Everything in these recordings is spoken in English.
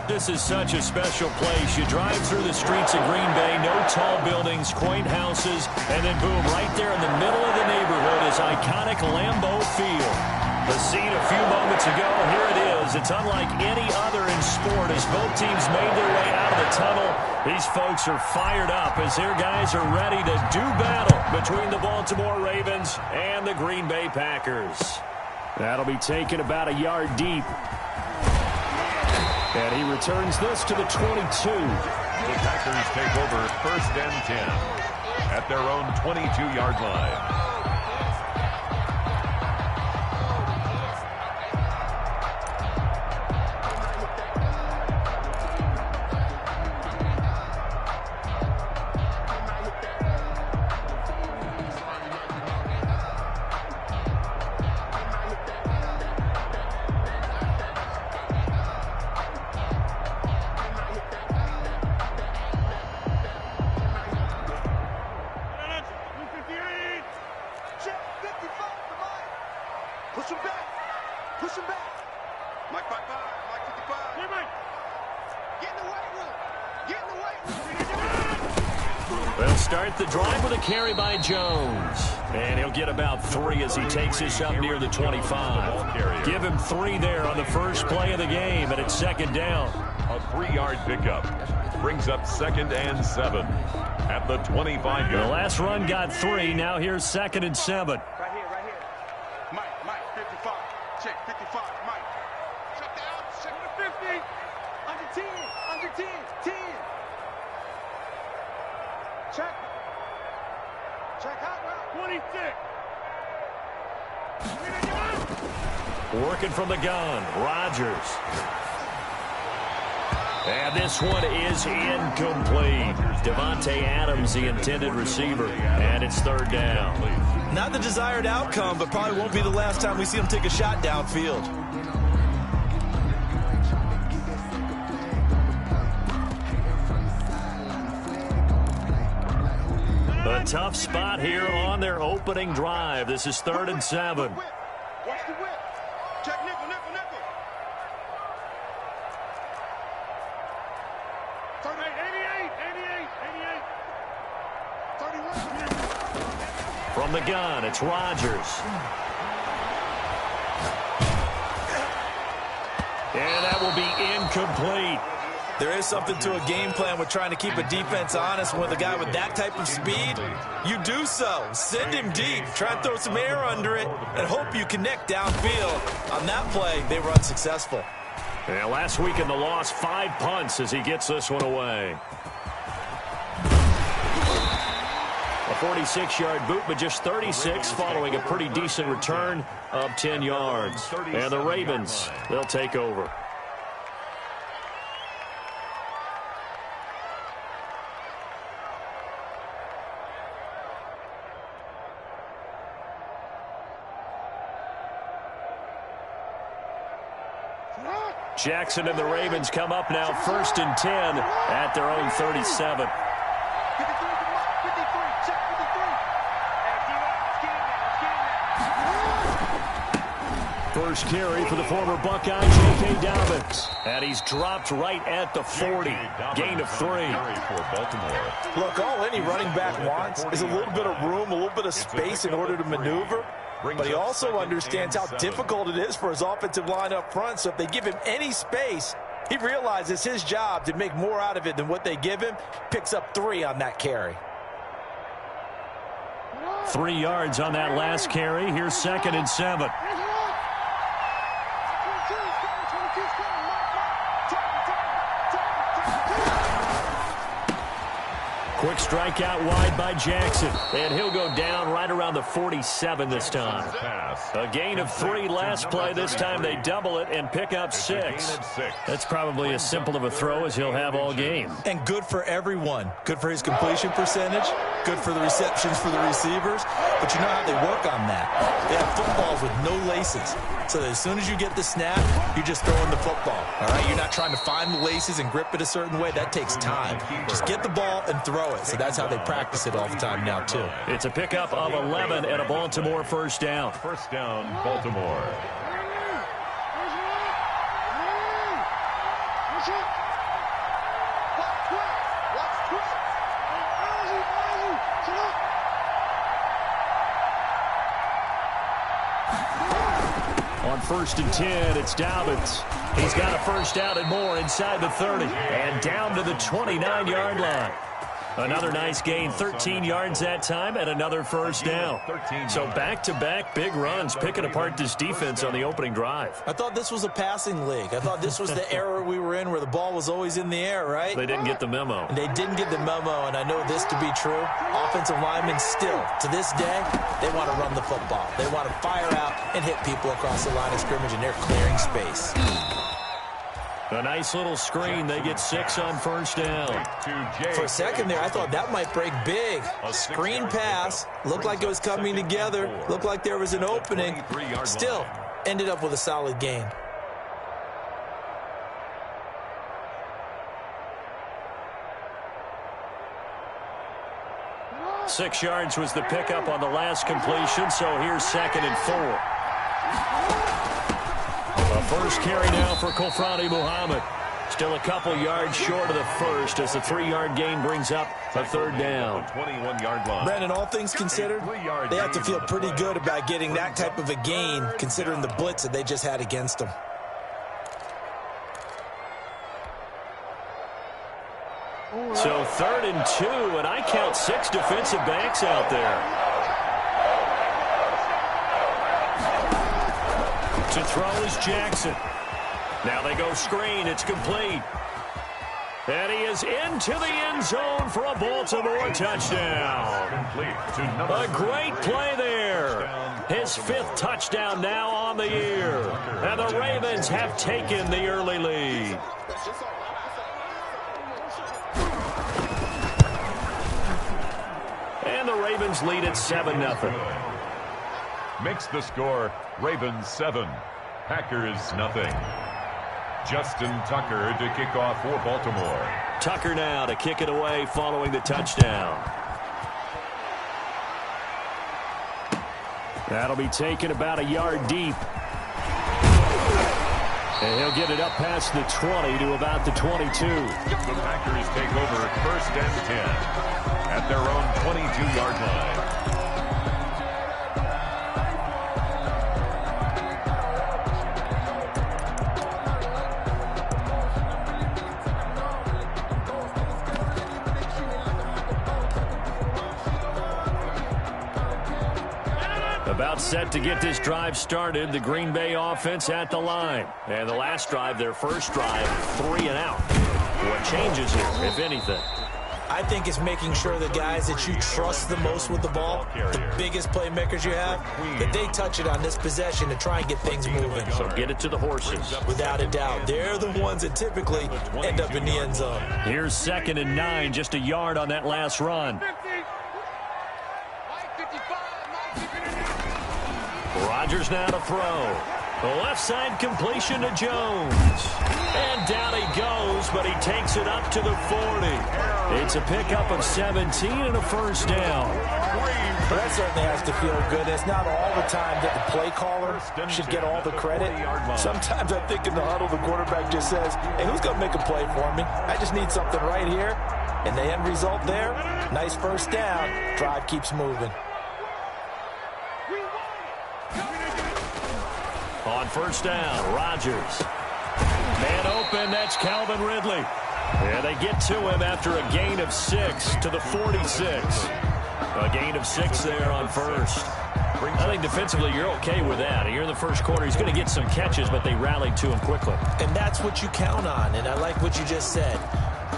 This is such a special place. You drive through the streets of Green Bay, no tall buildings, quaint houses, and then boom, right there in the middle of the neighborhood is iconic Lambeau Field. The scene a few moments ago, here it is. It's unlike any other in sport as both teams made their way out of the tunnel. These folks are fired up as their guys are ready to do battle between the Baltimore Ravens and the Green Bay Packers. That'll be taken about a yard deep. And he returns this to the 22. The Packers take over 1st and 10 at their own 22-yard line. They'll start the drive with a carry by Jones. And he'll get about 3 as he takes this up near the 25. Give him 3 there on the first play of the game, and it's 2nd down. A 3-yard pickup brings up 2nd and 7 at the 25-yard. The last run got 3. Now here's 2nd and 7. Right here. Mike, 55. Check, 55, Mike. Check down, check the 50. Under 10. Check out route 26. Working from the gun, Rodgers. And this one is incomplete. Devontae Adams, the intended receiver, and it's 3rd down. Not the desired outcome, but probably won't be the last time we see him take a shot downfield. A tough spot here on their opening drive. This is 3rd and 7. Watch the whip. Check nickel. 88. 31. From the gun, it's Rodgers. And that will be incomplete. There is something to a game plan with trying to keep a defense honest. With a guy with that type of speed, you do so. Send him deep. Try and throw some air under it and hope you connect downfield. On that play, they were unsuccessful. And last week in the loss, 5 punts as he gets this one away. A 46-yard boot, but just 36 following a pretty decent return of 10 yards. And the Ravens, they'll take over. Jackson and the Ravens come up now 1st and 10 at their own 37. First carry for the former Buckeye, J.K. Dobbins. And he's dropped right at the 40. Gain of 3. Look, all any running back wants is a little bit of room, a little bit of space in order to maneuver. But he also understands how difficult it is for his offensive line up front. So if they give him any space, he realizes his job to make more out of it than what they give him. Picks up 3 on that carry. 3 yards on that last carry. Here's 2nd and 7. Quick strike out wide by Jackson. And he'll go down right around the 47 this time. A gain of 3 last play. This time they double it and pick up 6. That's probably as simple of a throw as he'll have all game. And good for everyone. Good for his completion percentage. Good for the receptions for the receivers. But you know how they work on that. They have footballs with no laces. So that as soon as you get the snap, you're just throwing the football. All right? You're not trying to find the laces and grip it a certain way. That takes time. Just get the ball and throw it. So that's how they practice it all the time now, too. It's a pickup of 11 and a Baltimore first down. First down, Baltimore. On 1st and 10, it's Dobbins. He's got a first down and more inside the 30 and down to the 29-yard line. Another nice gain, 13 yards that time, and another first down. So back-to-back big runs, picking apart this defense on the opening drive. I thought this was a passing league. I thought this was the era we were in where the ball was always in the air, right? They didn't get the memo. And they didn't get the memo, and I know this to be true. Offensive linemen still, to this day, they want to run the football. They want to fire out and hit people across the line of scrimmage, and they're clearing space. A nice little screen. They get 6 on first down. For a second there, I thought that might break big. Screen pass. Looked like it was coming together. Looked like there was an opening. Still, ended up with a solid gain. Six yards was the pickup on the last completion, so here's 2nd and 4. A first carry now for Kofrani Muhammad. Still a couple yards short of the first as the 3-yard gain brings up a 3rd down. 21-yard line. Brandon, all things considered, they have to feel pretty good about getting that type of a gain considering the blitz that they just had against them. So 3rd and 2, and I count 6 defensive backs out there. To throw is Jackson. Now they go screen. It's complete. And he is into the end zone for a Baltimore touchdown. A great play there. His 5th touchdown now on the year. And the Ravens have taken the early lead. And the Ravens lead at 7-0. Makes the score Ravens 7, Packers nothing. Justin Tucker to kick off for Baltimore. Tucker now to kick it away following the touchdown. That'll be taken about a yard deep. And he'll get it up past the 20 to about the 22. The Packers take over 1st and 10 at their own 22-yard line. About set to get this drive started. The Green Bay offense at the line. And the last drive, their first drive, 3 and out. What changes here, if anything? I think it's making sure the guys that you trust the most with the ball, the biggest playmakers you have, that they touch it on this possession to try and get things moving. So get it to the horses. Without a doubt. They're the ones that typically end up in the end zone. Here's 2nd and 9, just a yard on that last run. Rodgers now to throw. The left side completion to Jones. And down he goes, but he takes it up to the 40. It's a pickup of 17 and a first down. Well, that certainly has to feel good. It's not all the time that the play caller should get all the credit. Sometimes I think in the huddle, the quarterback just says, hey, who's going to make a play for me? I just need something right here. And the end result there, nice first down. Drive keeps moving. On first down, Rodgers. Man open, that's Calvin Ridley. And they get to him after a gain of 6 to the 46. A gain of 6 there on first. I think defensively you're okay with that. Here in the first quarter, he's going to get some catches, but they rallied to him quickly. And that's what you count on, and I like what you just said.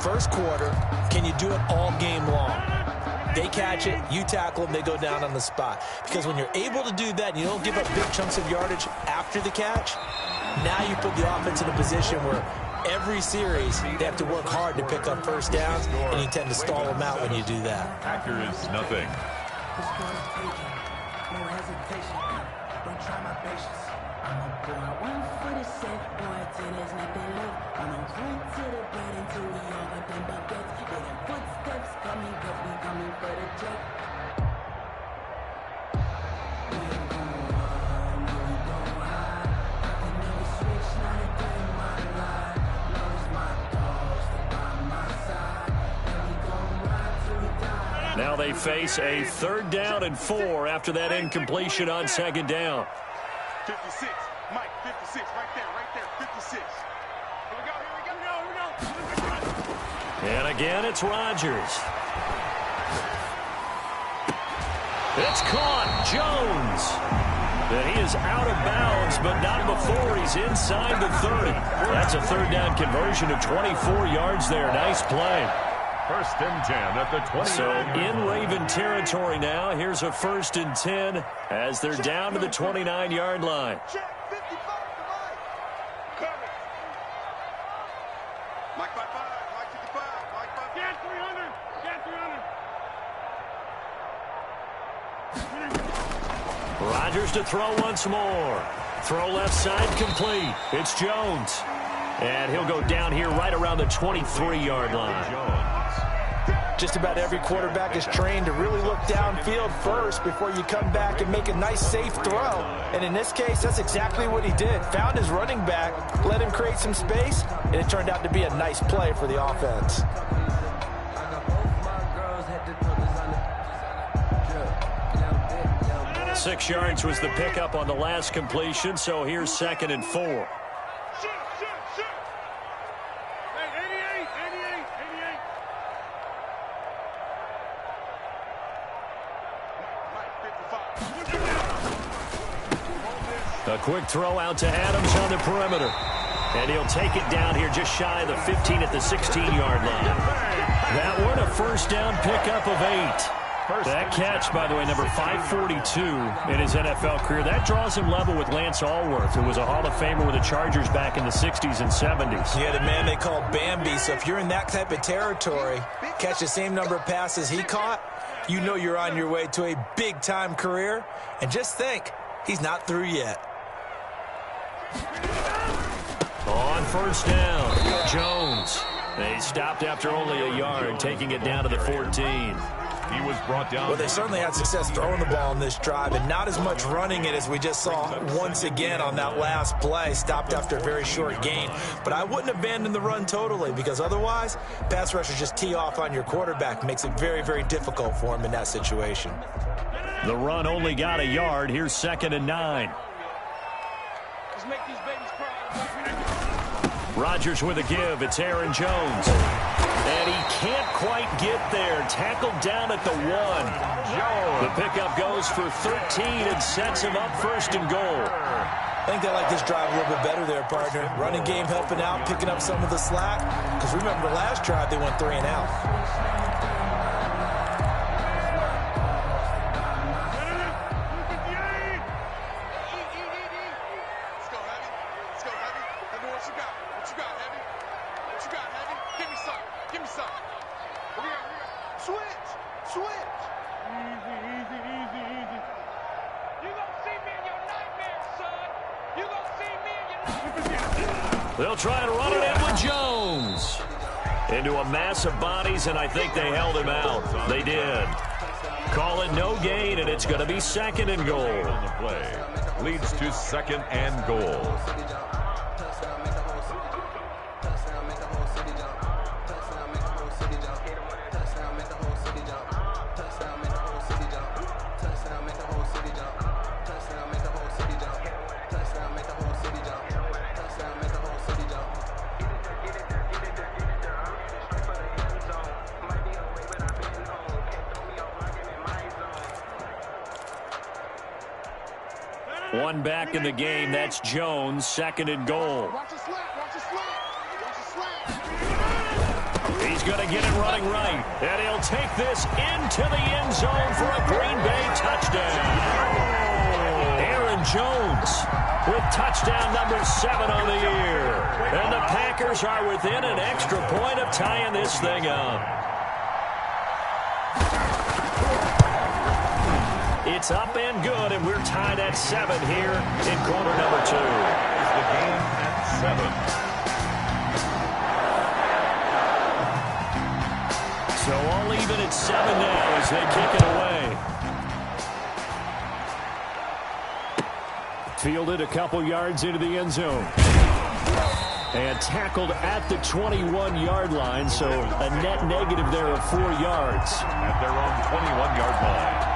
First quarter, can you do it all game long? They catch it, you tackle them, they go down on the spot. Because when you're able to do that, and you don't give up big chunks of yardage after the catch, now you put the offense in a position where every series they have to work hard to pick up first downs, and you tend to stall them out when you do that. Packers nothing. Now they face a 3rd down and 4 after that incompletion on 2nd down. 56. Mike, 56. Right there. 56. Here we go. And again, it's Rodgers. It's caught. Jones. And he is out of bounds, but not before he's inside the 30. That's a 3rd down conversion of 24 yards there. Nice play. 1st and 10 at the 20. So in Raven territory now. Here's a 1st and 10 as they're down to the 29-yard line. Check 55 to Mike. Cover. Mike 55. Mike 55. Mike 55. Get 300. Get 300. Rodgers to throw once more. Throw left side complete. It's Jones. And he'll go down here right around the 23-yard line. Just about every quarterback is trained to really look downfield first before you come back and make a nice, safe throw. And in this case, that's exactly what he did. Found his running back, let him create some space, and it turned out to be a nice play for the offense. Six yards was the pickup on the last completion, so here's 2nd and 4. A quick throw out to Adams on the perimeter. And he'll take it down here just shy of the 15 at the 16-yard line. That one a 1st down pickup of 8. That catch, by the way, number 542 in his NFL career. That draws him level with Lance Allworth, who was a Hall of Famer with the Chargers back in the 60s and 70s. Yeah, the man they call Bambi. So if you're in that type of territory, catch the same number of passes he caught, you know you're on your way to a big-time career. And just think, he's not through yet. On 1st down, Jones. They stopped after only a yard, taking it down to the 14. He was brought down. Well, they certainly had success throwing the ball in this drive, and not as much running it as we just saw once again on that last play. Stopped after a very short gain. But I wouldn't abandon the run totally, because otherwise, pass rushers just tee off on your quarterback. Makes it very, very difficult for him in that situation. The run only got a yard. Here's 2nd and 9. Let's make these babies cry. Rodgers with a give. It's Aaron Jones. And he can't quite get there. Tackled down at the 1. The pickup goes for 13 and sets him up 1st and goal. I think they like this drive a little bit better there, partner. Running game helping out, picking up some of the slack. Because remember the last drive, they went 3 and out. They'll try and run it in with Jones. Into a mass of bodies, and I think they held him out. They did. Call it no gain, and it's going to be 2nd and goal. On the play leads to 2nd and goal. One back in the game. That's Jones. 2nd and goal. He's going to get it running right. And he'll take this into the end zone for a Green Bay touchdown. Aaron Jones with touchdown number 7 on the year. And the Packers are within an extra point of tying this thing up. It's up and good, and we're tied at 7 here in quarter number 2. The game at 7. So all even at 7 now as they kick it away. Fielded a couple yards into the end zone. And tackled at the 21-yard line, so a net negative there of 4 yards. At their own 21-yard line.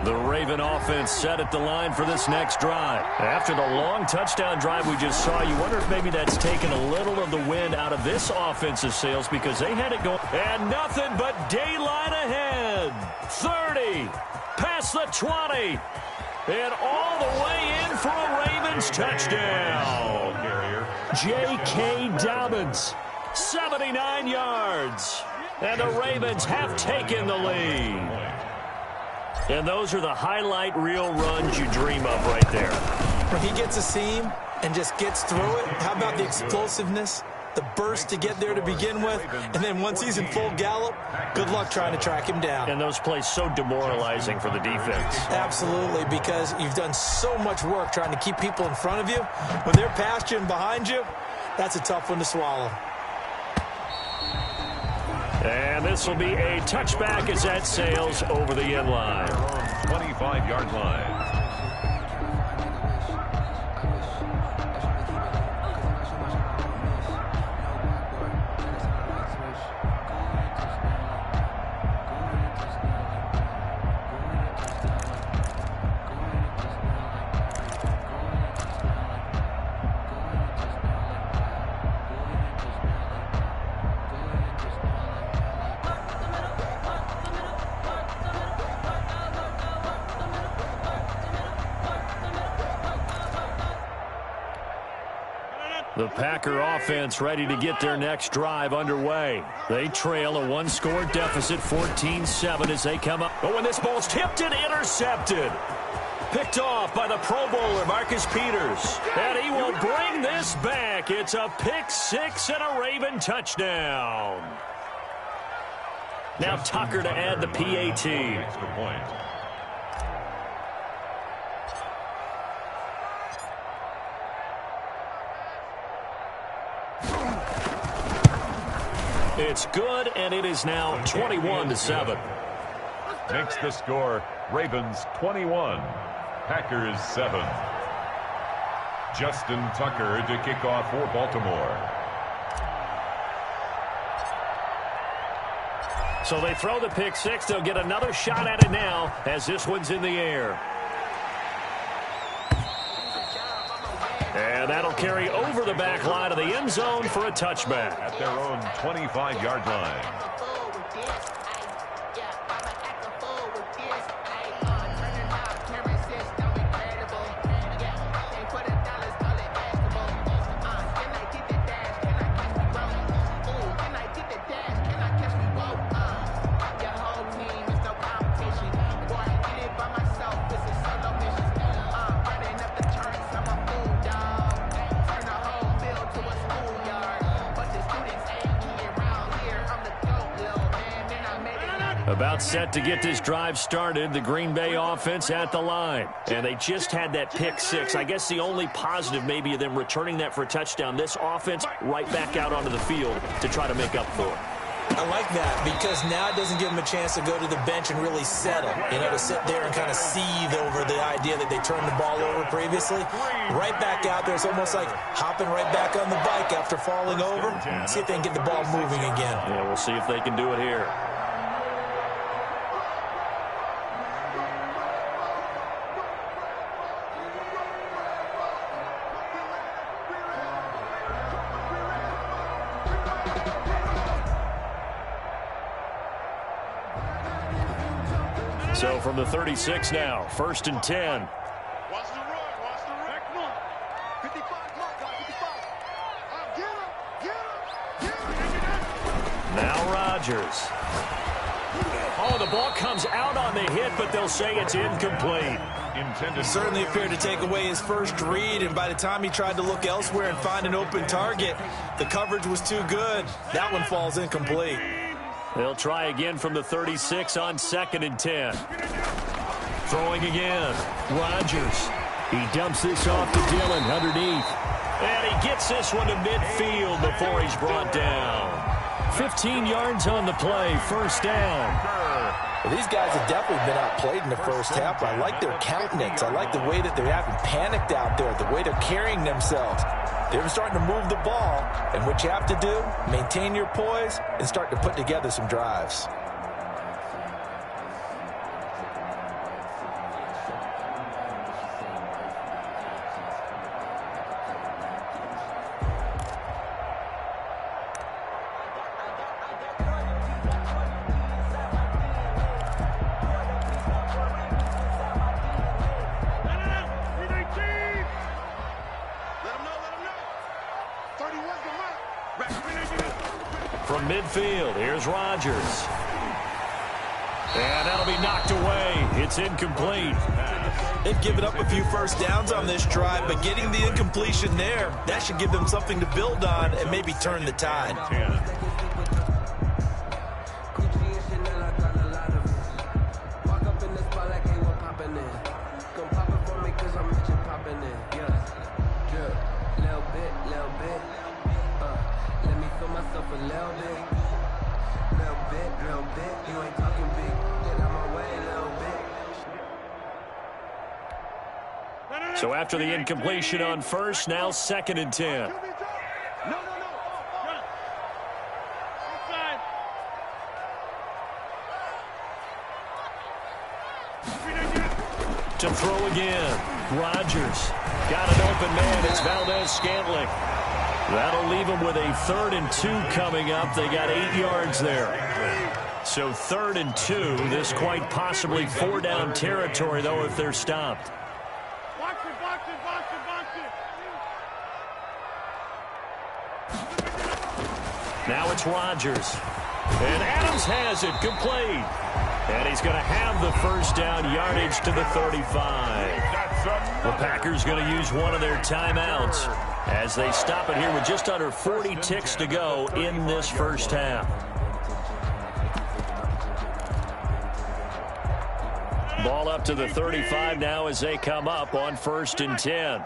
The Raven offense set at the line for this next drive. After the long touchdown drive we just saw, you wonder if maybe that's taken a little of the wind out of this offensive sails because they had it going. And nothing but daylight ahead. 30, past the 20, and all the way in for a Ravens touchdown. J.K. Dobbins, 79 yards. And the Ravens have taken the lead. And those are the highlight reel runs you dream of right there. When he gets a seam and just gets through it, how about the explosiveness, the burst to get there to begin with, and then once he's in full gallop, good luck trying to track him down. And those plays so demoralizing for the defense. Absolutely, because you've done so much work trying to keep people in front of you. When they're past you and behind you, that's a tough one to swallow. And this will be a touchback as that sails over the end line. 25-yard line. The Packer offense ready to get their next drive underway. They trail a one-score deficit, 14-7 as they come up. But when this ball's tipped and intercepted. Picked off by the Pro Bowler, Marcus Peters. And he will bring this back. It's a pick six and a Raven touchdown. Now Tucker to add the PAT. Extra point. It's good, and it is now 21-7. Makes the score Ravens 21, Packers 7. Justin Tucker to kick off for Baltimore. So they throw the pick six. They'll get another shot at it now as this one's in the air. And that'll carry over the back line of the end zone for a touchback. At their own 25-yard line. About set to get this drive started, the Green Bay offense at the line. And they just had that pick six. I guess the only positive maybe of them returning that for a touchdown. This offense right back out onto the field to try to make up for it. I like that because now it doesn't give them a chance to go to the bench and really settle, to sit there and kind of seethe over the idea that they turned the ball over previously. Right back out there. It's almost like hopping right back on the bike after falling over. See if they can get the ball moving again. Yeah, we'll see if they can do it here. So from the 36 now, 1st and 10. Watch the run. Watch the run. Come on. 55. Come on, guys. 55. Get him. Now Rodgers. Oh, the ball comes out on the hit, but they'll say it's incomplete. Certainly appeared to take away his first read, and by the time he tried to look elsewhere and find an open target, the coverage was too good. That one falls incomplete. They'll try again from the 36 on 2nd and 10. Throwing again. Rodgers. He dumps this off to Dillon underneath. And he gets this one to midfield before he's brought down. 15 yards on the play, first down. Well, these guys have definitely been outplayed in the first half, but I like their countenance. I like the way that they're having panicked out there, the way they're carrying themselves. They're starting to move the ball, and what you have to do, maintain your poise and start to put together some drives. From midfield, here's Rodgers. And that'll be knocked away. It's incomplete. They've given up a few first downs on this drive, but getting the incompletion there, that should give them something to build on and maybe turn the tide. So after the incompletion on first, now 2nd and 10. To throw again. Rodgers got an open man. It's Valdez-Scantling. That'll leave them with a 3rd and 2 coming up. They got 8 yards there. So 3rd and 2. This quite possibly 4-down territory, though, if they're stopped. Now it's Rodgers. And Adams has it complete. And he's going to have the first down, yardage to the 35. The Packers going to use one of their timeouts as they stop it here with just under 40 ticks to go in this first half. Ball up to the 35 now as they come up on 1st and 10.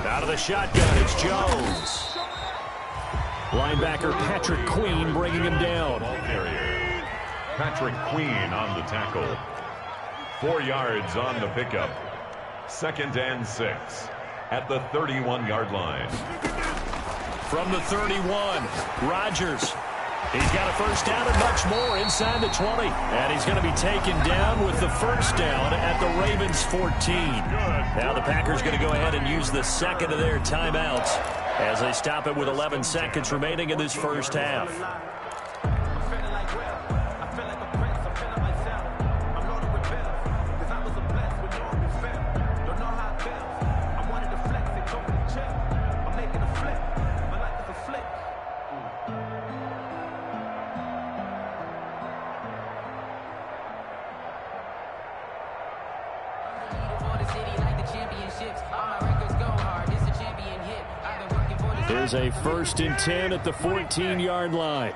Out of the shotgun, it's Jones. Linebacker Patrick Queen bringing him down. Patrick Queen on the tackle. 4 yards on the pickup. 2nd and 6 at the 31-yard line. From the 31, Rodgers. He's got a first down and much more inside the 20. And he's going to be taken down with the first down at the Ravens 14. Now the Packers going to go ahead and use the 2nd of their timeouts as they stop it with 11 seconds remaining in this first half. There's a 1st and 10 at the 14-yard line.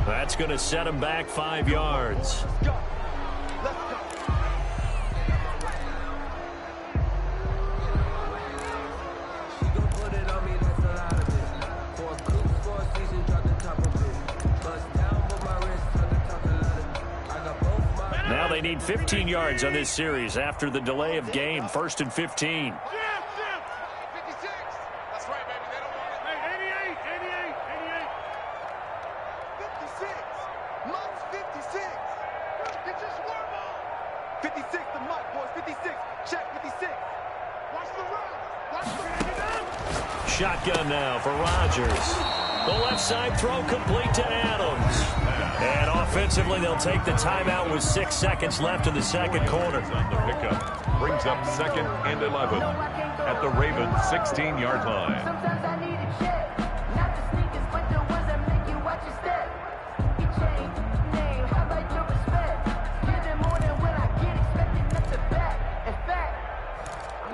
That's going to set him back 5 yards. Now they need 15 yards on this series after the delay of game. 1st and 15. Shotgun now for Rodgers. The left side throw complete to Adams. And offensively, they'll take the timeout with 6 seconds left in the second quarter. On the pickup brings up 2nd and 11 at the Ravens 16-yard line.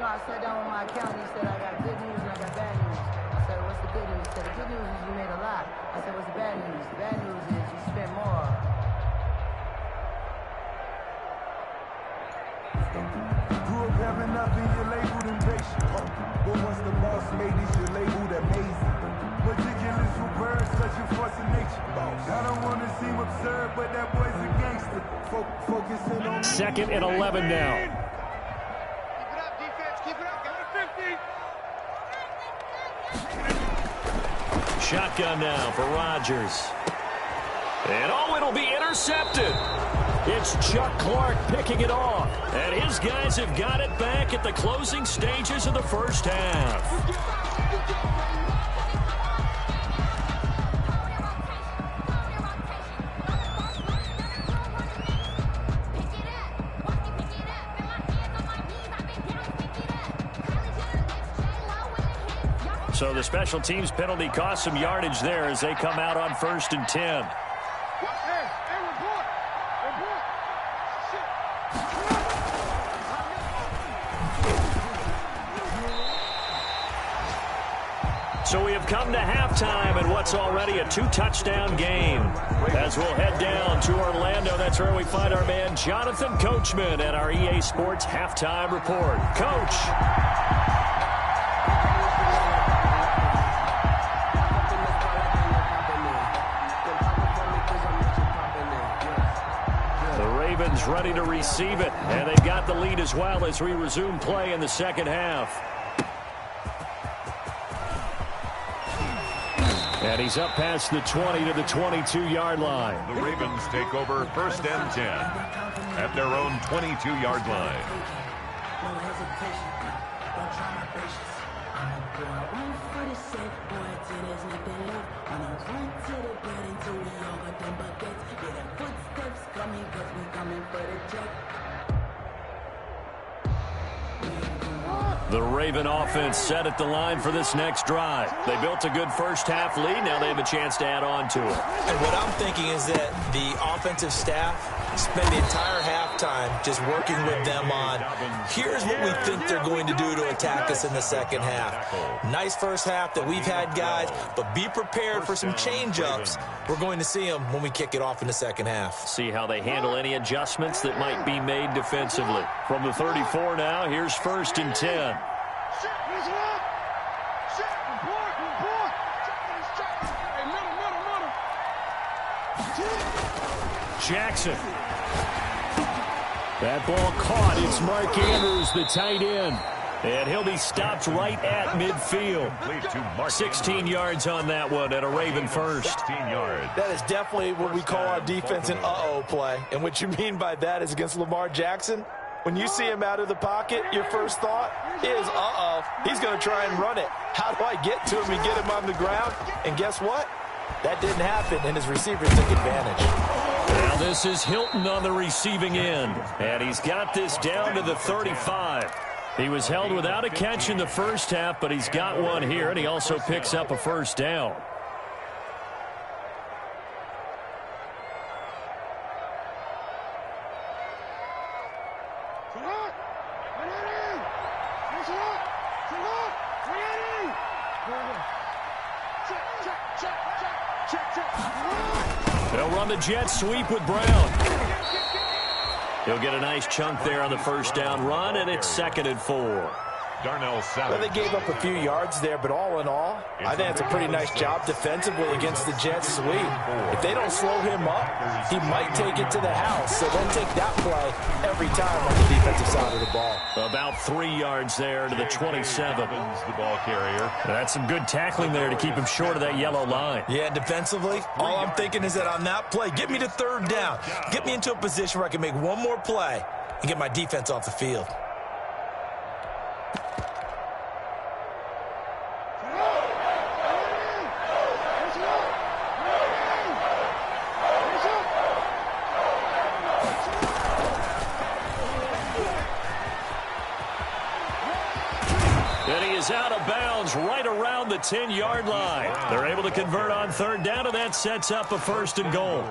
know, I sat down with my accountant. He said, I got good news and I got bad news. I said, what's the good news? He said, the good news is you made a lot. I said, what's the bad news? The bad news is you spent more. Grew up having nothing, you're labeled impatient. But once the boss made it, you're labeled amazing. Meticulous with birds, such a force of nature. I don't want to seem absurd, but that boy's a gangster. Focusing on 2nd and 11 now. Keep it up, defense. Keep it up. Got a 50. Shotgun now for Rodgers. And oh, it'll be intercepted. It's Chuck Clark picking it off. And his guys have got it back at the closing stages of the first half. So the special teams penalty cost some yardage there as they come out on 1st and 10. So we have come to halftime in what's already a 2-touchdown game. As we'll head down to Orlando, that's where we find our man Jonathan Coachman at our EA Sports Halftime Report. Coach. Ready to receive it, and they've got the lead as well as we resume play in the second half. And he's up past the 20 to the 22-yard line. The Ravens take over 1st and 10 at their own 22-yard line. No hesitation, don't try my patience. I'm a boy, one for the set, boy, till there's nothing left. On a run to the bread until we all got them buckets. Yeah, the footsteps coming, cause we coming for the check. The Raven offense set at the line for this next drive. They built a good first half lead. Now they have a chance to add on to it. And what I'm thinking is that the offensive staff spend the entire halftime just working with them on, here's what we think they're going to do to attack us in the second half. Nice first half that we've had, guys, but be prepared for some change-ups. We're going to see them when we kick it off in the second half. See how they handle any adjustments that might be made defensively. From the 34 now, here's 1st and 10. Jackson. That ball caught. It's Mark Andrews, the tight end. And he'll be stopped right at midfield. 16 yards on that one at a Raven first. 16 yards. That is definitely what we call our defense an uh-oh play. And what you mean by that is against Lamar Jackson, when you see him out of the pocket, your first thought is, uh-oh, he's going to try and run it. How do I get to him and get him on the ground? And guess what? That didn't happen, and his receiver took advantage. Now this is Hilton on the receiving end, and he's got this down to the 35. He was held without a catch in the first half, but he's got one here, and he also picks up a first down. They'll run the jet sweep with Brown. He'll get a nice chunk there on the first down run, and it's 2nd and 4. Darnell Savage. Well, they gave up a few yards there, but all in all, I think it's a pretty nice job defensively against the jet sweep. If they don't slow him up, he might take it to the house. So then take that play every time on the defensive side of the ball. About 3 yards there to the 27. The ball carrier. That's some good tackling there to keep him short of that yellow line. Yeah, defensively, all I'm thinking is that on that play, get me to 3rd down. Get me into a position where I can make one more play and get my defense off the field. And he is out of bounds right around the 10-yard line. They're able to convert on third down, and that sets up a 1st and goal.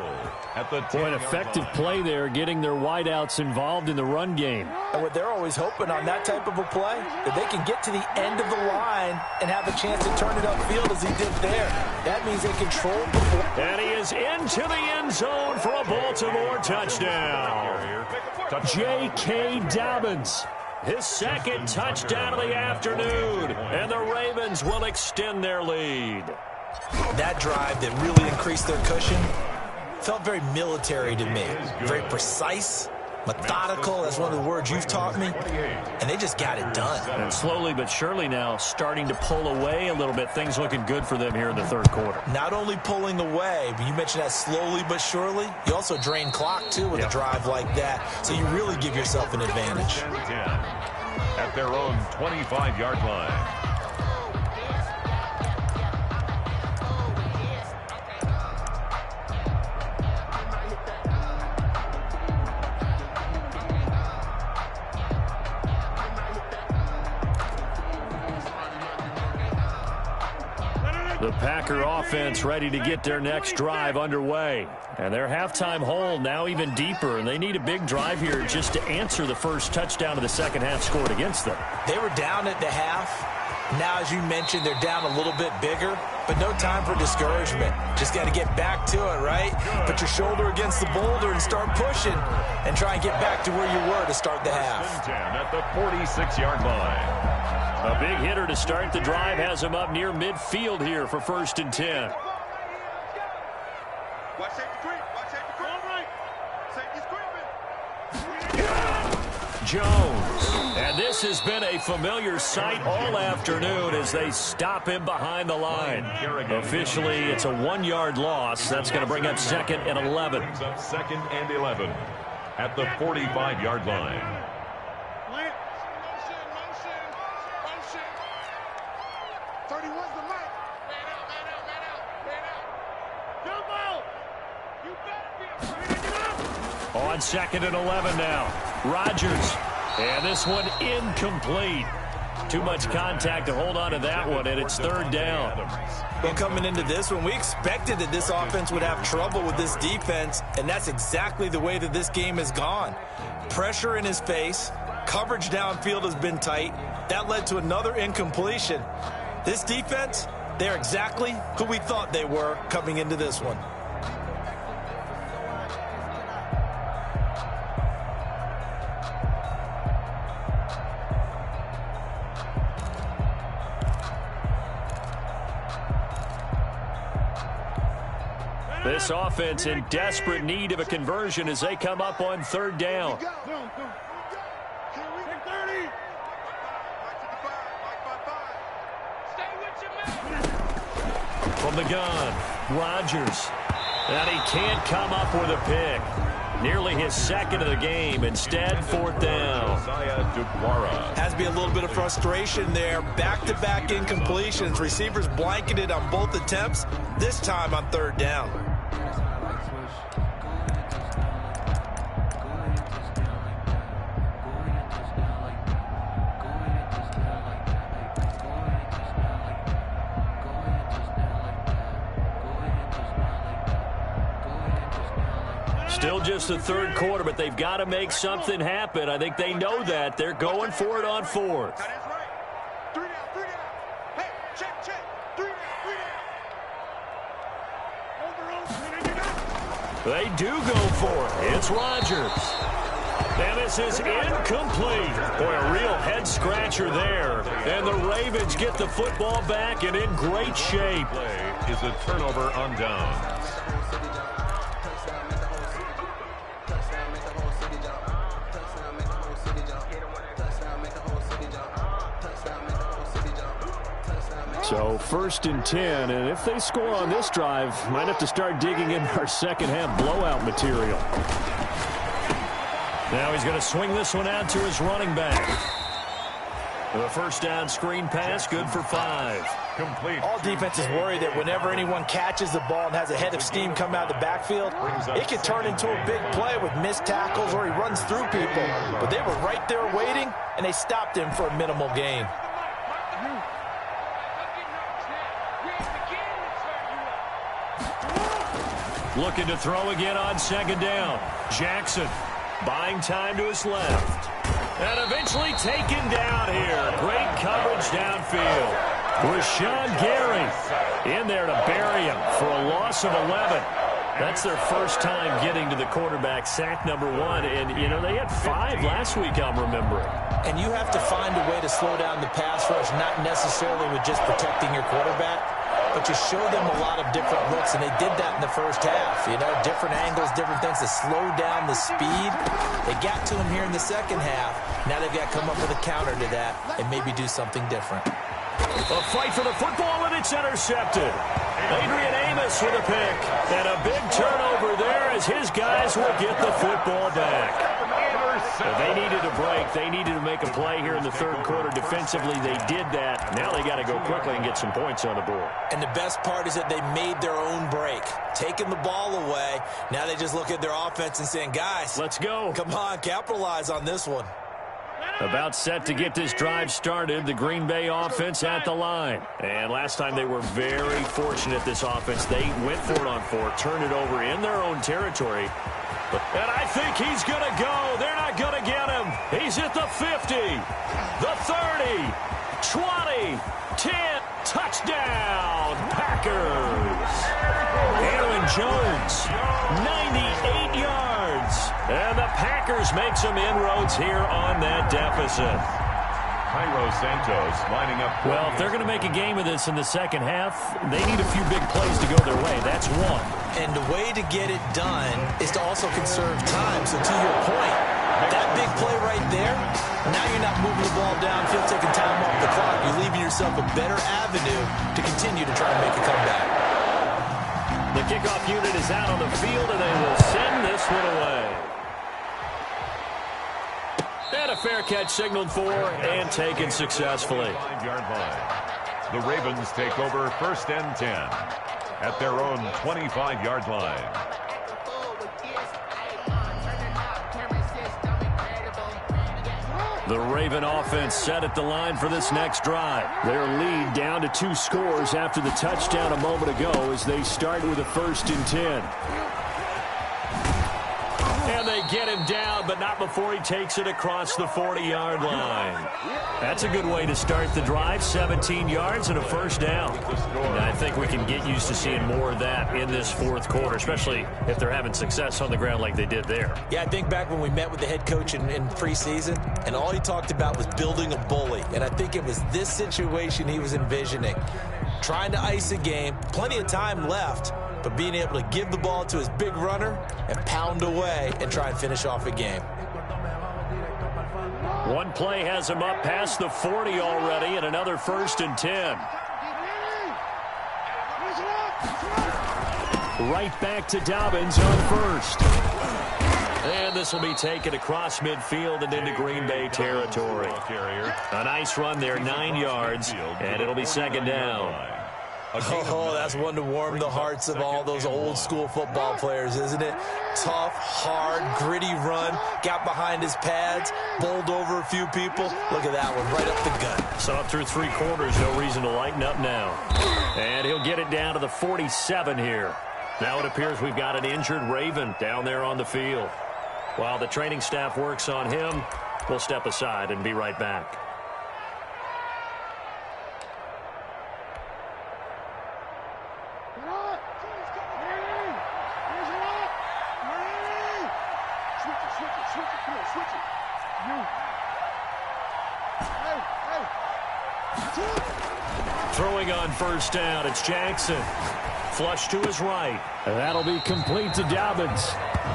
Boy, an effective play there, getting their wideouts involved in the run game. And what they're always hoping on that type of a play, that they can get to the end of the line and have a chance to turn it upfield as he did there. That means they control the ball. And he is into the end zone for a Baltimore touchdown. J.K. Dobbins, his 2nd touchdown of the afternoon, and the Ravens will extend their lead. That drive that really increased their cushion felt very military to me. Very precise, methodical. That's one of the words you've taught me. And they just got it done. And slowly but surely now starting to pull away a little bit. Things looking good for them here in the 3rd quarter. Not only pulling away, but you mentioned that slowly but surely. You also drain clock, too, with a drive like that. So you really give yourself an advantage. At their own 25-yard line. The Packer offense ready to get their next drive underway. And their halftime hole now even deeper, and they need a big drive here just to answer the first touchdown of the second half scored against them. They were down at the half. Now, as you mentioned, they're down a little bit bigger, but no time for discouragement. Just got to get back to it, right? Put your shoulder against the boulder and start pushing and try and get back to where you were to start the half. 10 at the 46-yard line. A big hitter to start the drive has him up near midfield here for 1st and 10. Watch safety creep. Watch safety creep. All right. Safety's creeping. Jones. And this has been a familiar sight all afternoon as they stop him behind the line. Officially, it's a 1-yard loss. That's going to bring up 2nd and 11. Brings up 2nd and 11 at the 45-yard line. 31's the mic. Man out, man out, man out, man out. Jumbo! You better be afraid. On 2nd and 11 now. Rodgers. And this one incomplete. Too much contact to hold on to that one, and it's 3rd down. Well, coming into this one, we expected that this offense would have trouble with this defense, and that's exactly the way that this game has gone. Pressure in his face. Coverage downfield has been tight. That led to another incompletion. This defense, they're exactly who we thought they were coming into this one. This offense in desperate need of a conversion as they come up on 3rd down. From the gun, Rodgers. And he can't come up with a pick. Nearly his 2nd of the game. Instead, 4th down. Has to be a little bit of frustration there. Back-to-back incompletions. Receivers blanketed on both attempts, this time on 3rd down. Still just the 3rd quarter, but they've got to make something happen. I think they know that. They're going for it on 4th. That is right. 3 down, 3 down. Hey, check, check. 3 down, 3 down. They do go for it. It's Rodgers. And this is incomplete. Boy, a real head-scratcher there. And the Ravens get the football back and in great shape. Play is a turnover on downs. So 1st and 10, and if they score on this drive, might have to start digging in our second half blowout material. Now he's going to swing this one out to his running back. The 1st down screen pass, good for 5. Complete. All defenses worry that whenever anyone catches the ball and has a head of steam come out of the backfield, it could turn into a big play with missed tackles or he runs through people. But they were right there waiting, and they stopped him for a minimal gain. Looking to throw again on second down. Jackson buying time to his left. And eventually taken down here. Great coverage downfield. Rashawn Gary in there to bury him for a loss of 11. That's their first time getting to the quarterback, sack number 1. And, you know, they had 5 last week, I'm remembering. And you have to find a way to slow down the pass rush, not necessarily with just protecting your quarterback, but you show them a lot of different looks, and they did that in the first half. You know, different angles, different things to slow down the speed. They got to him here in the second half. Now they've got to come up with a counter to that and maybe do something different. A fight for the football, and it's intercepted. Adrian Amos with a pick. And a big turnover there as his guys will get the football back. They needed a break. They needed to make a play here in the third quarter. Defensively, they did that. Now they got to go quickly and get some points on the board. And the best part is that they made their own break. Taking the ball away. Now they just look at their offense and saying, guys, let's go. Come on, capitalize on this one. About set to get this drive started, the Green Bay offense at the line. And last time they were very fortunate, this offense. They went for it on 4, turned it over in their own territory. And I think he's going to go. They're not going to get him. He's at the 50, the 30, 20, 10, touchdown, Packers. Aaron Jones, 98 yards. And the Packers make some inroads here on that deficit. Cairo Santos lining up. Well, if they're going to make a game of this in the second half, they need a few big plays to go their way. That's one. And the way to get it done is to also conserve time. So to your point, that big play right there, now you're not moving the ball downfield, taking time off the clock. You're leaving yourself a better avenue to continue to try and make a comeback. The kickoff unit is out on the field, and they will send this one away. And a fair catch signaled for and taken successfully. 5-yard line. The Ravens take over 1st and 10 at their own 25-yard line. The Raven offense set at the line for this next drive. Their lead down to 2 scores after the touchdown a moment ago as they start with a 1st and 10. And they get him down, but not before he takes it across the 40-yard line. That's a good way to start the drive. 17 yards and a 1st down. And I think we can get used to seeing more of that in this 4th quarter, especially if they're having success on the ground like they did there. Yeah, I think back when we met with the head coach in preseason, and all he talked about was building a bully. And I think it was this situation he was envisioning. Trying to ice a game, plenty of time left, but being able to give the ball to his big runner and pound away and try and finish off a game. One play has him up past the 40 already, and another 1st and 10. Right back to Dobbins on 1st. And this will be taken across midfield and into Green Bay territory. A nice run there, 9 yards, and it'll be 2nd down. Oh, that's one to warm the hearts of all those old school football players, isn't it? Tough, hard, gritty run, got behind his pads, bowled over a few people. Look at that one, right up the gut. Saw it through 3 quarters, no reason to lighten up now. And he'll get it down to the 47 here. Now it appears we've got an injured Raven down there on the field. While the training staff works on him, we'll step aside and be right back. Throwing on 1st down, it's Jackson. Flush to his right. And that'll be complete to Dobbins.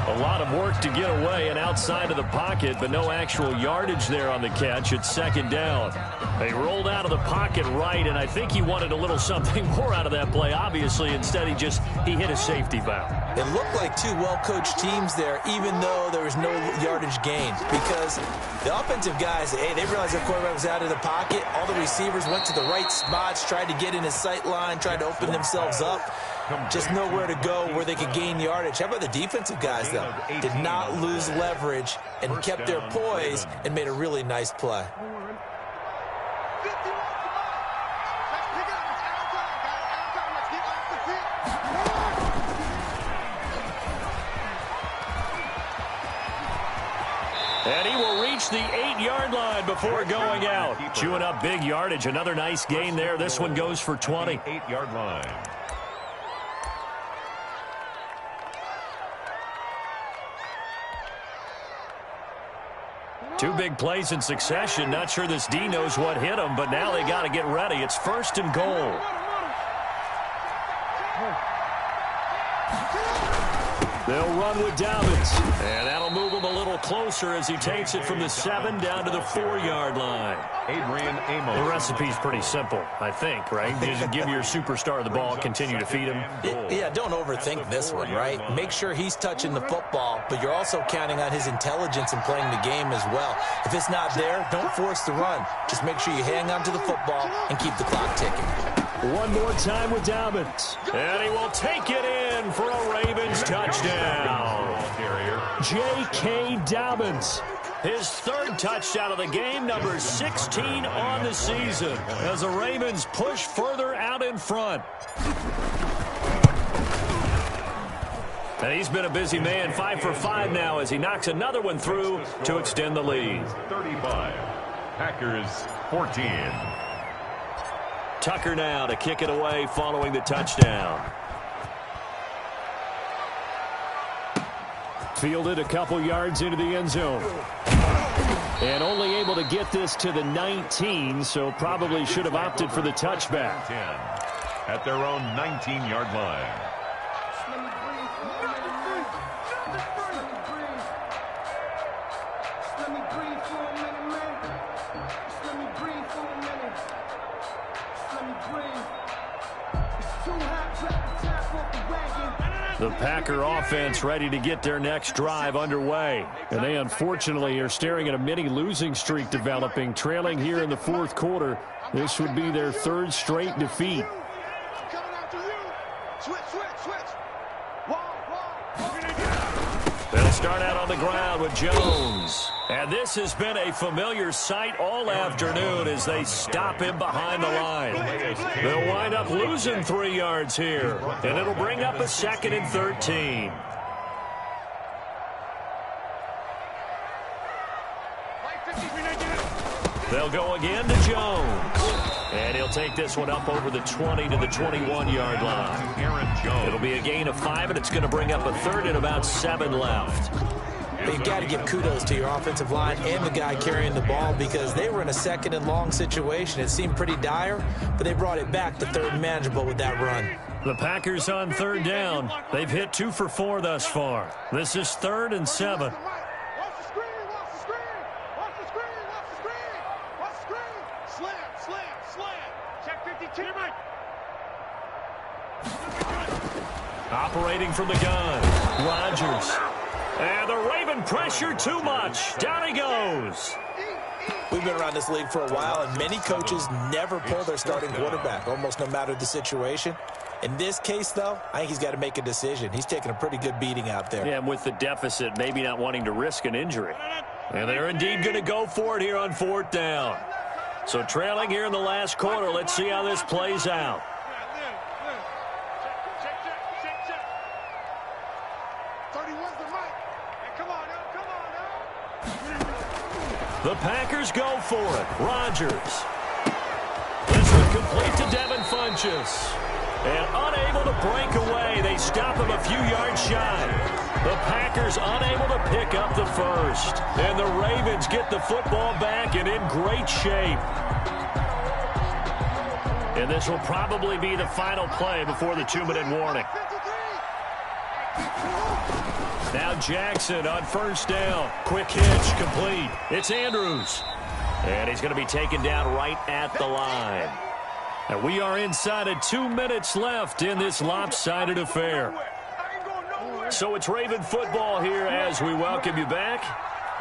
A lot of work to get away and outside of the pocket, but no actual yardage there on the catch. It's 2nd down. They rolled out of the pocket right, and I think he wanted a little something more out of that play. Obviously, instead he hit a safety valve. It looked like 2 well-coached teams there, even though there was no yardage gain, because the offensive guys, hey, they realized their quarterback was out of the pocket. All the receivers went to the right spots, tried to get in his sight line, tried to open themselves up. Just nowhere to go where they could gain yardage. How about the defensive guys, though? Did not lose leverage and kept their poise and made a really nice play. reach the 8-yard line before going out. Chewing up big yardage. Another nice gain there. This one goes for 20. 8-yard line. Two big plays in succession. Not sure this D knows what hit him, but now they got to get ready. It's 1st and goal. They'll run with Dobbins. And that'll move him a little closer as he takes it from the 7 down to the 4-yard line. Adrian Amos. The recipe's pretty simple, I think, right? You just give your superstar the ball, continue to feed him. Yeah, don't overthink this one, right? Make sure he's touching the football, but you're also counting on his intelligence in playing the game as well. If it's not there, don't force the run. Just make sure you hang on to the football and keep the clock ticking. One more time with Dobbins. And he will take it in for a Ravens touchdown. J.K. Dobbins. His 3rd touchdown of the game, number 16 on the season, as the Ravens push further out in front. And he's been a busy man, 5 for 5 now as he knocks another one through to extend the lead. 35. Packers 14. Tucker now to kick it away following the touchdown. Fielded a couple yards into the end zone. And only able to get this to the 19, so probably should have opted for the touchback. 10 at their own 19-yard line. The Packer offense ready to get their next drive underway. And they unfortunately are staring at a mini losing streak developing, trailing here in the 4th quarter. This would be their 3rd straight defeat. They'll start out on the ground with Jones. And this has been a familiar sight all afternoon as they stop him behind the line. They'll wind up losing 3 yards here, and it'll bring up a 2nd and 13. They'll go again to Jones. And he'll take this one up over the 20 to the 21-yard line. Aaron Jones. It'll be a gain of 5, and it's going to bring up a 3rd and about 7 left. You've got to give kudos to your offensive line and the guy carrying the ball because they were in a 2nd and long situation. It seemed pretty dire, but they brought it back to 3rd and manageable with that run. The Packers on 3rd down. They've hit 2 for 4 thus far. This is 3rd and 7. Operating from the gun, Rodgers. And the Raven pressure too much. Down he goes. We've been around this league for a while, and many coaches never pull their starting quarterback, almost no matter the situation. In this case, though, I think he's got to make a decision. He's taking a pretty good beating out there. Yeah, and with the deficit, maybe not wanting to risk an injury. And they're indeed going to go for it here on 4th down. So trailing here in the last quarter, let's see how this plays out. The Packers go for it. Rodgers. This one complete to Devin Funchess. And unable to break away. They stop him a few yards shy. The Packers unable to pick up the 1st. And the Ravens get the football back and in great shape. And this will probably be the final play before the 2-minute warning. Now Jackson on 1st down. Quick hitch, complete. It's Andrews. And he's going to be taken down right at the line. And we are inside of 2 minutes left in this lopsided affair. So it's Raven football here as we welcome you back.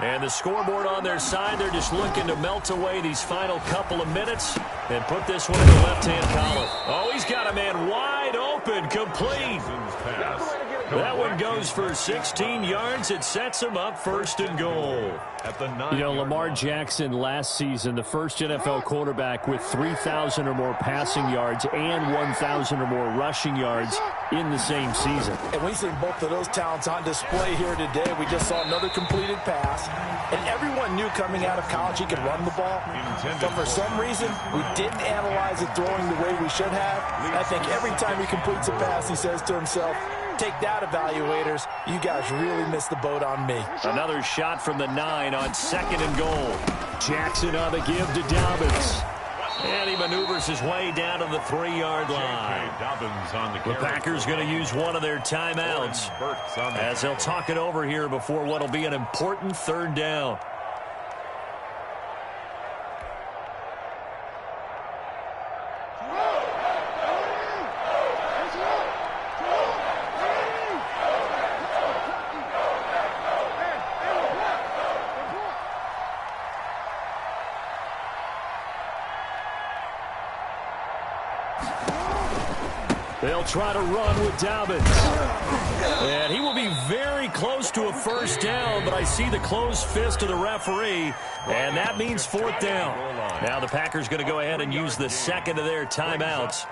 And the scoreboard on their side, they're just looking to melt away these final couple of minutes and put this one in the left-hand column. Oh, he's got a man wide open, complete. Pass That one goes for 16 yards. It sets him up 1st and goal. At the 9 You know, Lamar Jackson last season, the first NFL quarterback with 3,000 or more passing yards and 1,000 or more rushing yards in the same season. And we've seen both of those talents on display here today. We just saw another completed pass. And everyone knew coming out of college he could run the ball. But for some reason, we didn't analyze it throwing the way we should have. I think every time he completes a pass, he says to himself, take that, evaluators. You guys really missed the boat on me. Another shot from the 9 on 2nd and goal. Jackson on the give to Dobbins. And he maneuvers his way down to the 3-yard line. The Packers going to use one of their timeouts as they'll talk it over here before what will be an important 3rd down. They'll try to run with Dobbins. And he will be very close to a 1st down, but I see the closed fist of the referee, and that means 4th down. Now the Packers going to go ahead and use the 2nd of their timeouts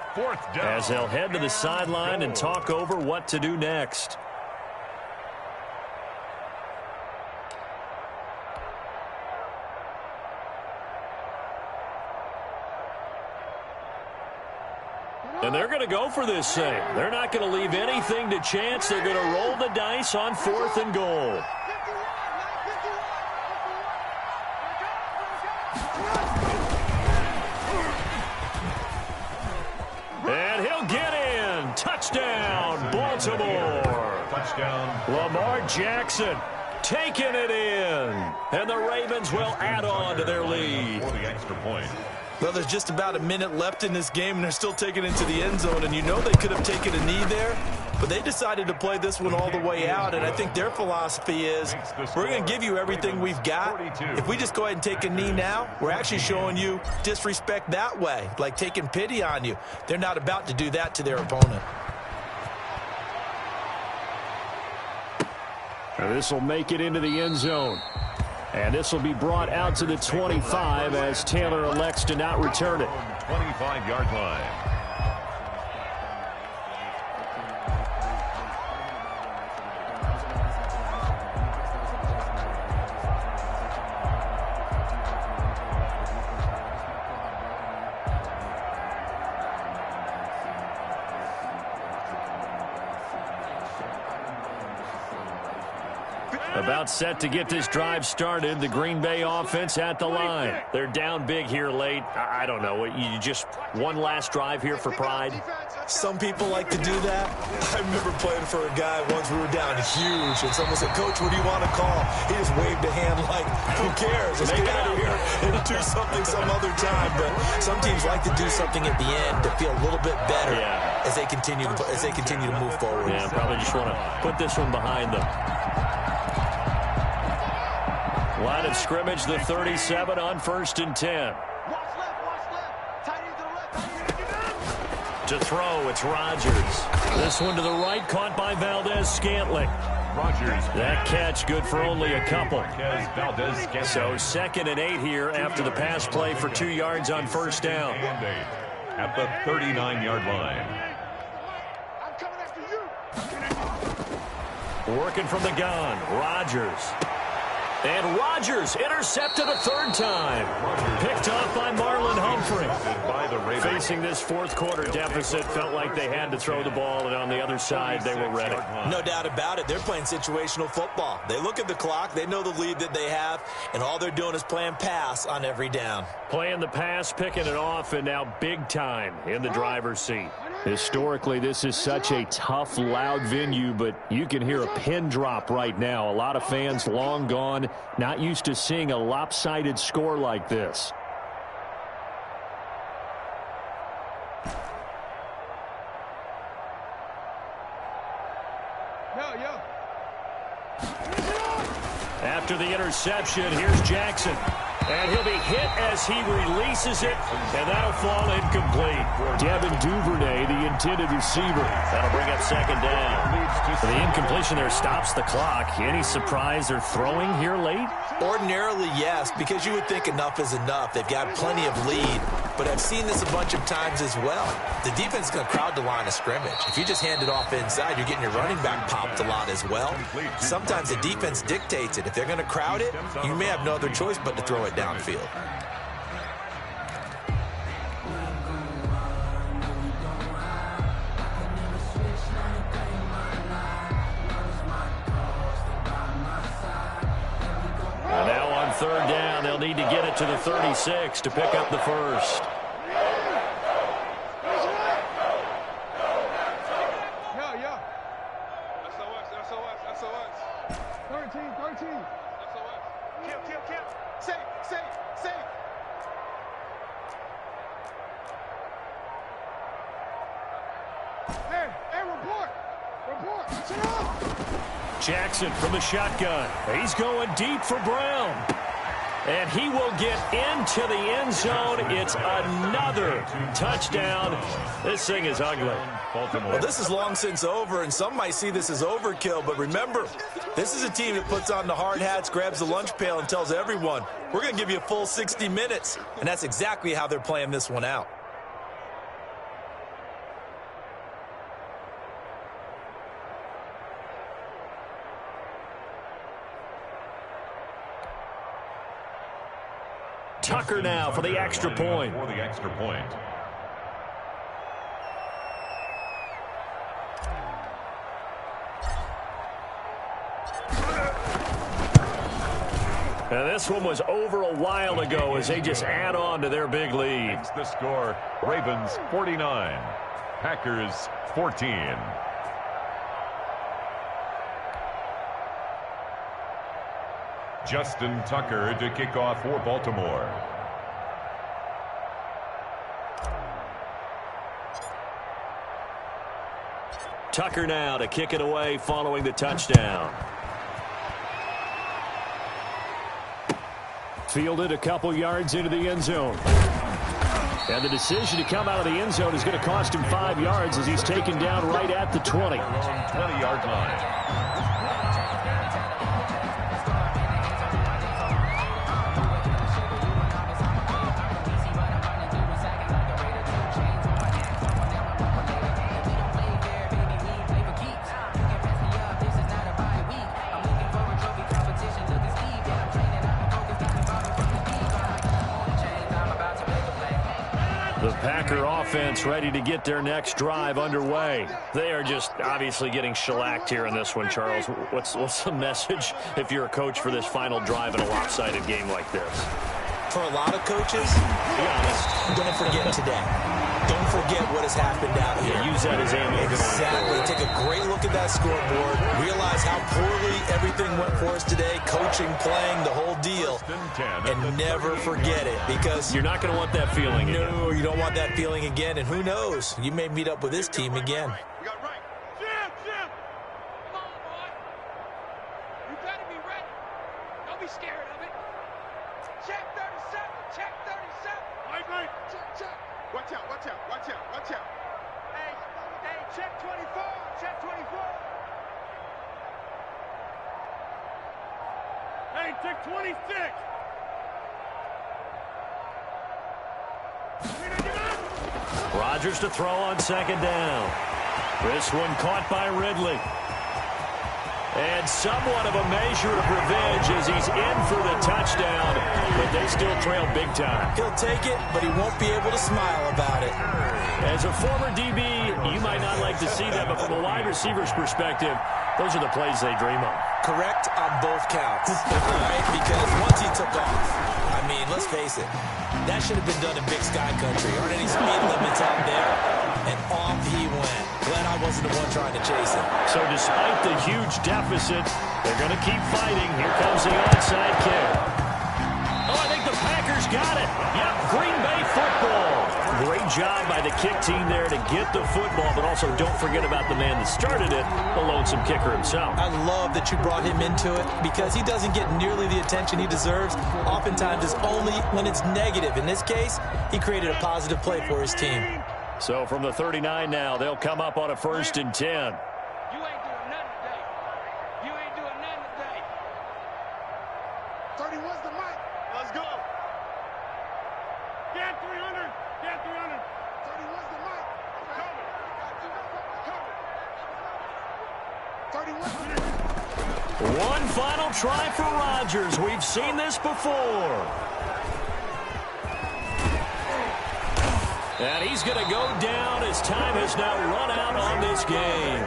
as they'll head to the sideline and talk over what to do next. And they're going to go for this thing. They're not going to leave anything to chance. They're going to roll the dice on 4th and goal. And he'll get in. Touchdown, Baltimore. Touchdown. Lamar Jackson taking it in. And the Ravens will add on to their lead. For the extra point. Well, there's just about a minute left in this game, and they're still taking it to the end zone. And you know they could have taken a knee there, but they decided to play this one all the way out. And I think their philosophy is, we're going to give you everything we've got. If we just go ahead and take a knee now, we're actually showing you disrespect that way, like taking pity on you. They're not about to do that to their opponent. This will make it into the end zone. And this will be brought out to the 25 as Taylor elects to not return it. 25-yard line. About set to get this drive started. The Green Bay offense at the line. They're down big here late. I don't know. You just one last drive here for pride. Some people like to do that. I remember playing for a guy once. We were down huge, and someone said, Coach, what do you want to call? He just waved a hand like, who cares? Let's get out of here and do something some other time. But some teams like to do something at the end to feel a little bit better as they continue to move forward. Yeah, probably just want to put this one behind them. Line of scrimmage, the 37 on 1st and 10. To throw, it's Rodgers. This one to the right, caught by Valdez-Scantling. Rodgers. That catch good for only a couple. Valdez-Scantling. So 2nd and 8 here after the pass play for 2 yards on 1st down. At the 39-yard line. Working from the gun, Rodgers. And Rodgers intercepted a 3rd time. Picked off by Marlon Humphrey. Facing this 4th quarter deficit, felt like they had to throw the ball, and on the other side, they were ready. No doubt about it. They're playing situational football. They look at the clock. They know the lead that they have, and all they're doing is playing pass on every down. Playing the pass, picking it off, and now big time in the driver's seat. Historically, this is such a tough, loud venue, but you can hear a pin drop right now. A lot of fans long gone, not used to seeing a lopsided score like this. After the interception, here's Jackson. And he'll be hit as he releases it, and that'll fall incomplete. Devin Duvernay, the intended receiver. That'll bring up second down. The incompletion there stops the clock. Any surprise they're throwing here late? Ordinarily, yes, because you would think enough is enough. They've got plenty of lead, but I've seen this a bunch of times as well. The defense is going to crowd the line of scrimmage. If you just hand it off inside, you're getting your running back popped a lot as well. Sometimes the defense dictates it. If they're going to crowd it, you may have no other choice but to throw it downfield. And now on third down, they'll need to get it to the 36 to pick up the first. Yeah. SOS. 13. SOS. Kill. Safe. Hey, report. Sit up. Jackson from the shotgun. He's going deep for Brown. And he will get into the end zone. It's another touchdown. This thing is ugly. Well, this is long since over, and some might see this as overkill. But remember, this is a team that puts on the hard hats, grabs the lunch pail, and tells everyone, we're going to give you a full 60 minutes. And that's exactly how they're playing this one out. Tucker now for the extra point. And this one was over a while ago as they just add on to their big lead. The score, Ravens 49, Packers 14. Justin Tucker to kick off for Baltimore. Tucker now to kick it away following the touchdown. Fielded a couple yards into the end zone. And the decision to come out of the end zone is going to cost him 5 yards as he's taken down right at the 20. 20-yard line. The Packer offense ready to get their next drive underway. They are just obviously getting shellacked here in this one, Charles. What's the message if you're a coach for this final drive in a lopsided game like this? For a lot of coaches, be honest, don't forget today. Don't forget what has happened out here. Yeah, use that as ammo. Exactly. Take a great look at that scoreboard. Realize how poorly everything went for us today. Coaching, playing, the whole deal. And never forget it, because you're not going to want that feeling again. No, you don't want that feeling again. And who knows? You may meet up with this team again. You got right. Jim. Come on, boy. You better be ready. Don't be scared of it. Check 37. Mike. Check. Watch out. Hey, check 24. Hey, check 26. Rodgers to throw on second down. This one caught by Ridley. And somewhat of a measure of revenge as he's in for the touchdown, but they still trail big time. He'll take it, but he won't be able to smile about it. As a former DB, you might not like to see that, but from a wide receiver's perspective, those are the plays they dream of. Correct on both counts, all right? Because once he took off, I mean, let's face it, that should have been done in Big Sky Country. Aren't any speed limits out there? And off he went. Glad I wasn't the one trying to chase him. So despite the huge deficit, they're going to keep fighting. Here comes the onside kick. Oh, I think the Packers got it. Yep, Green Bay football. Great job by the kick team there to get the football, but also don't forget about the man that started it, the lonesome kicker himself. I love that you brought him into it because he doesn't get nearly the attention he deserves. Oftentimes it's only when it's negative. In this case, he created a positive play for his team. So from the 39 now, they'll come up on a 1st and 10. You ain't doing nothing today. You ain't doing nothing today. 31's the mic. Let's go. Get 300. Get 300. 31's the mic. Cover. 31. One final try for Rodgers. We've seen this before. And he's going to go down as time has now run out on this game.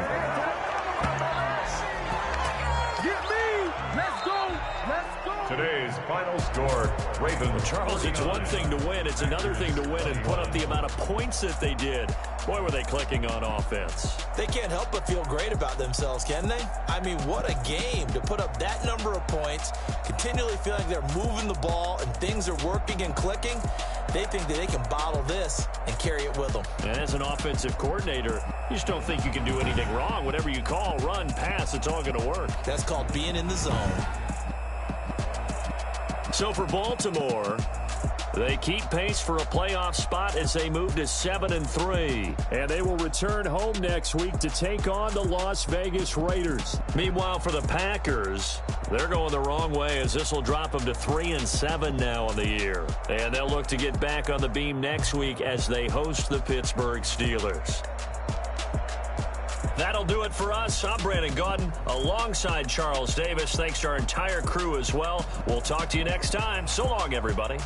Get me. Let's go. Let's go. Today's final score, Ravens. Charles, it's one thing to win. It's another thing to win and put up the amount of points that they did. Boy, were they clicking on offense. They can't help but feel great about themselves, can they? I mean, what a game to put up that number of points, continually feeling like they're moving the ball and things are working and clicking. They think that they can bottle this and carry it with them. And as an offensive coordinator, you just don't think you can do anything wrong. Whatever you call, run, pass, it's all going to work. That's called being in the zone. So for Baltimore, they keep pace for a playoff spot as they move to 7-3. And they will return home next week to take on the Las Vegas Raiders. Meanwhile, for the Packers, they're going the wrong way as this will drop them to 3-7 now on the year. And they'll look to get back on the beam next week as they host the Pittsburgh Steelers. That'll do it for us. I'm Brandon Gaudin alongside Charles Davis. Thanks to our entire crew as well. We'll talk to you next time. So long, everybody.